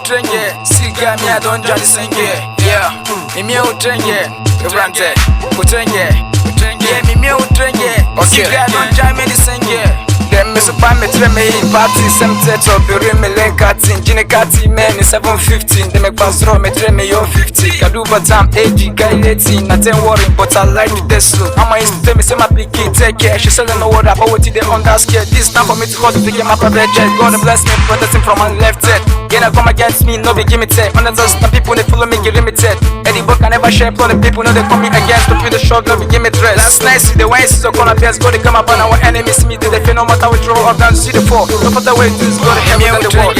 utrenge, siga me I don't join the senge. Yeah, me utrenge, Ebrante, utrenge, yeah, me utrenge, siga don't join me the senge. Them miss up me tell me party some set up me leg cutting gene cutting man 715 they make pass through me tell me yo 50 can do but I'm 80 guy 18 nothing worrying but I like the slow I'm used to tell me say my picky take care she selling no word about what they underscared this time for me to go to get my private jet God bless me protecting from my left head you know come against me no be give me tech on the people they follow me get limited Eddie book I never share for the people know they come me against to feel the shock no be give me dress last night see the way so gonna best go to come up on our enemies me do they feel no matter we throw up down see the fall no matter way to go to heaven and the world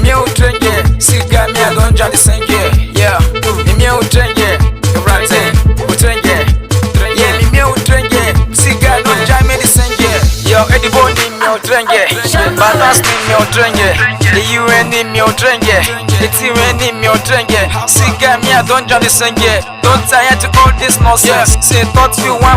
me utrenge siga me I don't join the senge yeah me utrenge Ebrante utrenge yeah me utrenge siga don't join me the senge yo Eddie body me utrenge balance me utrenge the UN me utrenge the TN me utrenge siga me I don't join the senge don't tire to all this nonsense say thought you want